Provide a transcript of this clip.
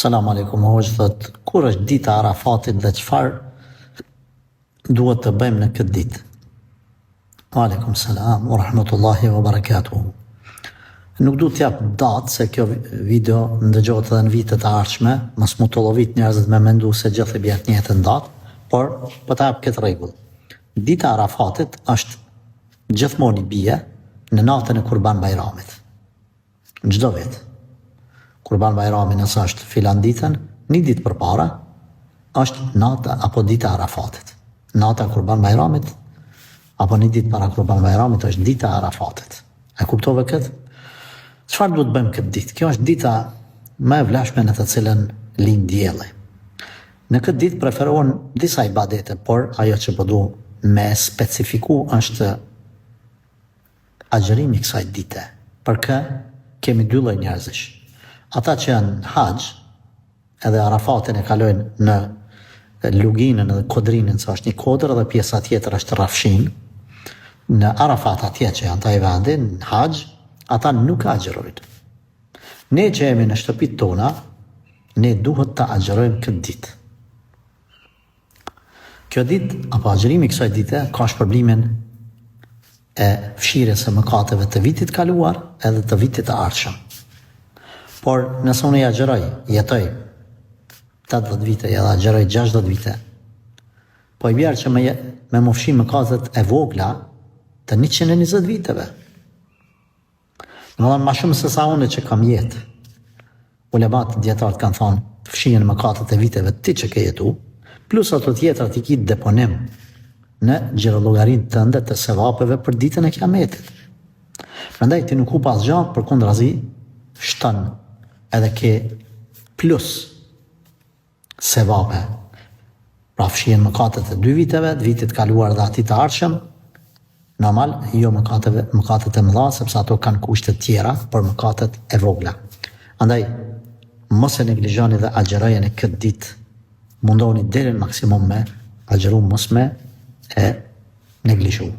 Selam aleikum, hoqë thot, kur është dita Arafatit dhe çfarë duhet të bëjmë në këtë ditë? Aleikum selam, wa rahmetullahi wa barakatuhu. Nuk du t'jap datë, se kjo video ndëgjohet edhe në vitet e ardhshme, mos mu të llovit njerëzit me mendu se gjithë e bjet njëjtën datë, por po ta jap këtë rregull. Dita Arafatit është gjithmonë i bie në natën e Kurban Bajramit. Çdo vit. Kurban Bajrami nëse është filan ditën, një ditë përpara është nata apo dita Arafatit. Nata Kurban Bajramit apo një ditë para Kurban Bajramit është dita Arafatit. E kuptove këtë? Çfarë duhet bëjmë këtë ditë? Kjo është dita më e vlefshme në të cilën lind dielli. Në këtë ditë preferohen disa ibadete, por ajo që po du me specifiku është agjërimi i kësaj dite. Për kë kemi dy lloj njerëzish. Ata që janë haxh, edhe Arafatin e kalojnë në Luginën dhe Kodrinën, që është një kodër, dhe pjesa tjetër është Rafshin. Në Arafat atje që janë taj vendi, në haxh, ata nuk agjërojnë. Ne që jemi në shtëpit tona, ne duhet të agjërojmë këtë ditë. Kjo ditë, apo agjërimi kësaj dite, ka shpërblimin e fshirjes së mëkateve të vitit kaluar edhe të vitit të ardhshëm. Por nëse unë agjëroj, jetoj 80 vite, edhe agjëroj 60 vite, po i bjerë që me më fshi mëkatet e vogla të 120 viteve. Në më ma shumë se sa une që kam jetë. Ulemat djetarët kanë thonë, fshihen mëkatet e viteve ti që ke jetu, plus ato tjetrat i kitë deponim në gjirologarin të ndet të sevapeve për ditën e kiametit. Prandaj ti nuk hu pas gjatë, për kundrazi shton edhe ke plus sevape. Pra fshihen mëkatet e 2 viteve, të vitit kaluar dhe atit të ardhshëm, normal, jo mëkatet e mëdha, sepse ato kanë kushte tjera për mëkatet e vogla. Andaj, mos e neglizhoni dhe agjërojeni këtë ditë, mundohuni deri në maksimum me agjëru, mos me e neglizhu.